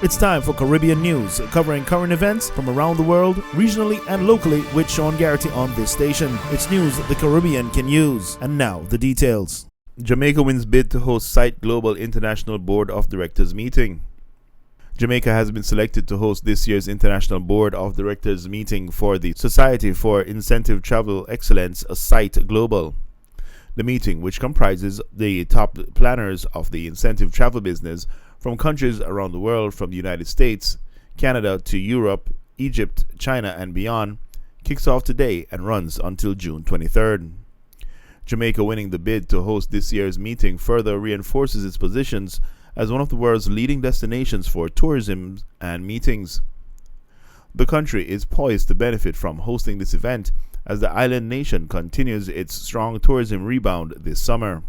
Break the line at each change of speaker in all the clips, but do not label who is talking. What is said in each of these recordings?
It's time for Caribbean News, covering current events from around the world, regionally and locally, with Sean Garrity on this station. It's news the Caribbean can use. And now, the details. Jamaica wins bid to host SITE Glabal International Board of Directors meeting. Jamaica has been selected to host this year's International Board of Directors meeting for the Society for Incentive Travel Excellence, SITE Glabal. The meeting, which comprises the top planners of the incentive travel business from countries around the world, from the United States, Canada to Europe, Egypt, China, and beyond, kicks off today and runs until June 23rd. Jamaica winning the bid to host this year's meeting further reinforces its positions as one of the world's leading destinations for tourism and meetings. The country is poised to benefit from hosting this event as the island nation continues its strong tourism rebound this summer.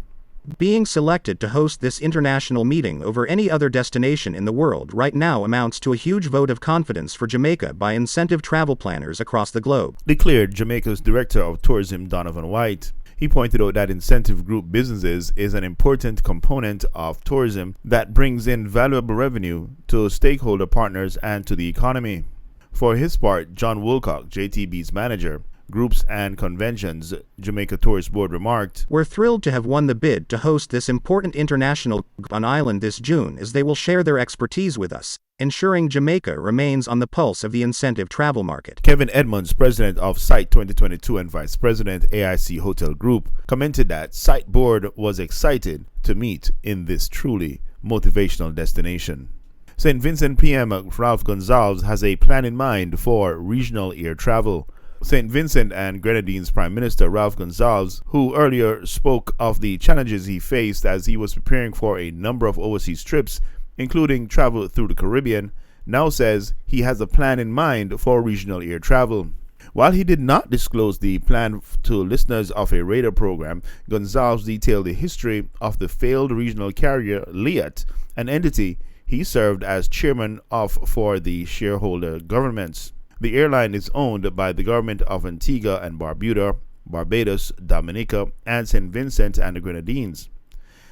Being selected to host this international meeting over any other destination in the world right now amounts to a huge vote of confidence for Jamaica by incentive travel planners across the globe,
declared Jamaica's Director of Tourism Donovan White. He pointed out that incentive group businesses is an important component of tourism that brings in valuable revenue to stakeholder partners and to the economy. For his part, John Woolcock, JTB's manager, Groups and Conventions, Jamaica Tourist Board, remarked,
"We're thrilled to have won the bid to host this important international on island this June, as they will share their expertise with us, ensuring Jamaica remains on the pulse of the incentive travel market."
Kevin Edmonds, president of SITE 2022 and vice president AIC Hotel Group, commented that SITE Board was excited to meet in this truly motivational destination. St. Vincent PM Ralph Gonsalves has a plan in mind for regional air travel. St. Vincent and Grenadines Prime Minister Ralph Gonsalves, who earlier spoke of the challenges he faced as he was preparing for a number of overseas trips, including travel through the Caribbean, now says he has a plan in mind for regional air travel. While he did not disclose the plan to listeners of a radar program, Gonsalves detailed the history of the failed regional carrier LIAT, an entity he served as chairman of for the shareholder governments. The airline is owned by the government of Antigua and Barbuda, Barbados, Dominica, and St. Vincent and the Grenadines.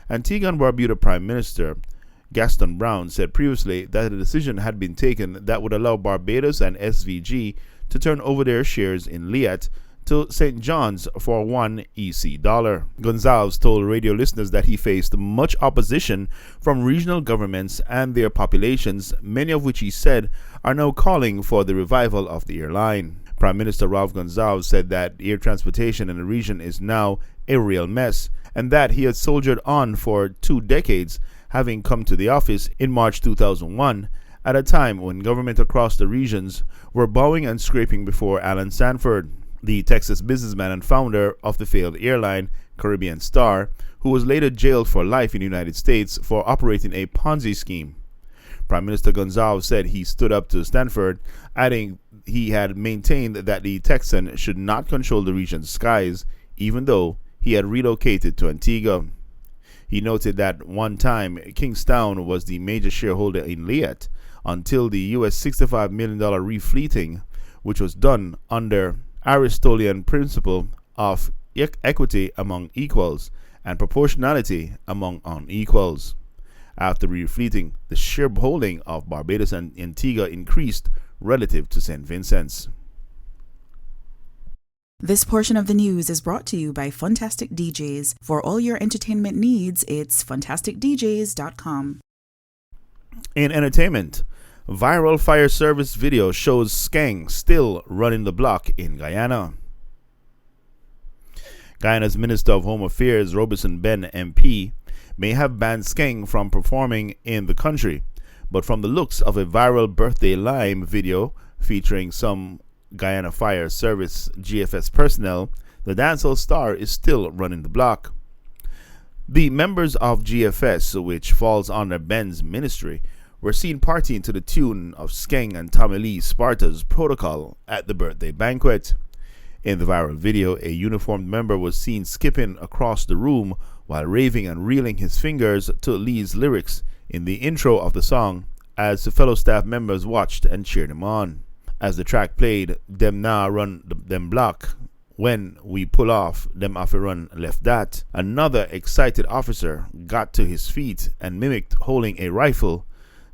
Antigua and Barbuda Prime Minister Gaston Brown said previously that a decision had been taken that would allow Barbados and SVG to turn over their shares in LIAT to St. John's for $1 EC. Gonsalves told radio listeners that he faced much opposition from regional governments and their populations, many of which he said are now calling for the revival of the airline. Prime Minister Ralph Gonsalves said that air transportation in the region is now a real mess, and that he had soldiered on for 2 decades, having come to the office in March 2001, at a time when government across the regions were bowing and scraping before Alan Sanford, the Texas businessman and founder of the failed airline Caribbean Star, who was later jailed for life in the United States for operating a Ponzi scheme. Prime Minister Gonsalves said he stood up to Stanford, adding he had maintained that the Texan should not control the region's skies, even though he had relocated to Antigua. He noted that one time Kingstown was the major shareholder in LIAT until the US $65 million refleeting, which was done under Aristotelian principle of equity among equals and proportionality among unequals. After refleeting, the shareholding of Barbados and Antigua increased relative to St. Vincent's.
This portion of the news is brought to you by Funtastic DJs. For all your entertainment needs, it's fantasticdjs.com.
In entertainment, viral fire service video shows Skeng still running the block in Guyana. Guyana's Minister of Home Affairs, Robertson Ben MP, may have banned Skeng from performing in the country, but from the looks of a viral birthday lime video featuring some Guyana Fire Service GFS personnel, the dancehall star is still running the block. The members of GFS, which falls under Ben's ministry, were seen partying to the tune of Skeng and Tommy Lee Sparta's Protocol at the birthday banquet. In the viral video, a uniformed member was seen skipping across the room while raving and reeling his fingers to Lee's lyrics in the intro of the song as the fellow staff members watched and cheered him on. As the track played, "Dem nah run them block. When we pull off, them have to run left that." Another excited officer got to his feet and mimicked holding a rifle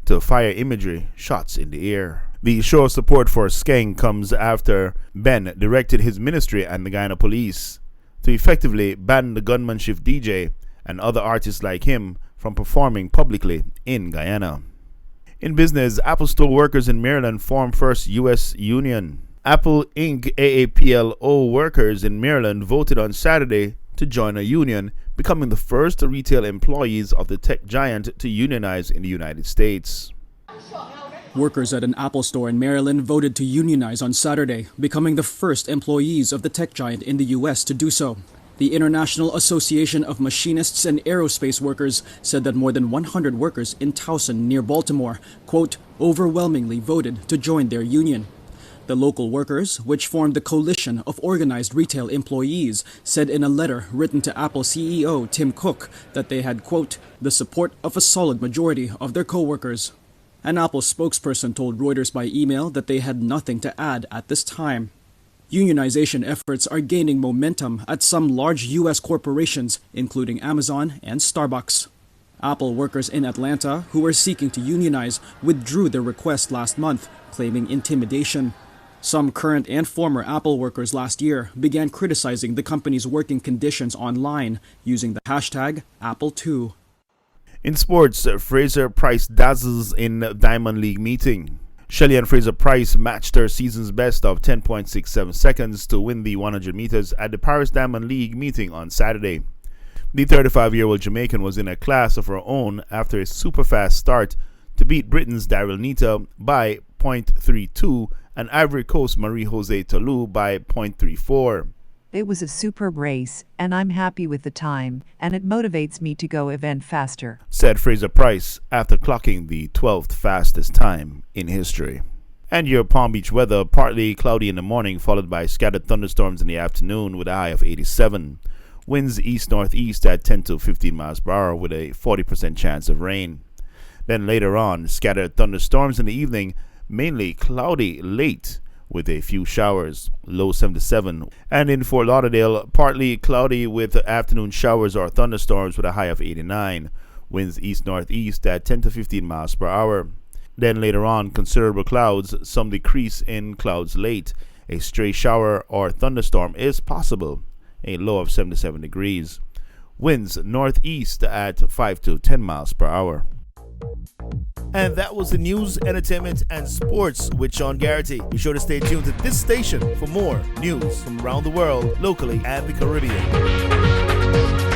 to fire imagery shots in the air. The show of support for Skeng comes after Ben directed his ministry and the Guyana police to effectively ban the gunmanship DJ and other artists like him from performing publicly in Guyana. In business, Apple Store workers in Maryland form first U.S. union. Apple Inc. AAPLO workers in Maryland voted on Saturday to join a union, becoming the first retail employees of the tech giant to unionize in the United States.
Workers at an Apple store in Maryland voted to unionize on Saturday, becoming the first employees of the tech giant in the U.S. to do so. The International Association of Machinists and Aerospace Workers said that more than 100 workers in Towson, near Baltimore, quote, overwhelmingly voted to join their union. The local workers, which formed the Coalition of Organized Retail Employees, said in a letter written to Apple CEO Tim Cook that they had, quote, the support of a solid majority of their co-workers. An Apple spokesperson told Reuters by email that they had nothing to add at this time. Unionization efforts are gaining momentum at some large U.S. corporations, including Amazon and Starbucks. Apple workers in Atlanta who were seeking to unionize withdrew their request last month, claiming intimidation. Some current and former Apple workers last year began criticizing the company's working conditions online using the hashtag Apple2.
In sports, Frasey Pryce dazzles in Diamond League meeting. Shelly and Frasey Pryce matched her season's best of 10.67 seconds to win the 100 meters at the Paris Diamond League meeting on Saturday. The 35-year-old Jamaican was in a class of her own after a super fast start to beat Britain's Daryl Nita by 0.32 and Ivory Coast Marie-José Tolu by 0.34.
It was a superb race, and I'm happy with the time, and it motivates me to go even faster,
said Frasey Pryce after clocking the 12th fastest time in history. And your Palm Beach weather, partly cloudy in the morning, followed by scattered thunderstorms in the afternoon with a high of 87. Winds east-northeast at 10 to 15 miles per hour with a 40% chance of rain. Then later on, scattered thunderstorms in the evening, mainly cloudy late with a few showers, low 77. And in Fort Lauderdale, partly cloudy with afternoon showers or thunderstorms with a high of 89. Winds east-northeast at 10 to 15 miles per hour. Then later on, considerable clouds, some decrease in clouds late. A stray shower or thunderstorm is possible. A low of 77 degrees. Winds northeast at 5 to 10 miles per hour. And that was the news, entertainment, and sports with Sean Garrity. Be sure to stay tuned to this station for more news from around the world, locally, and the Caribbean.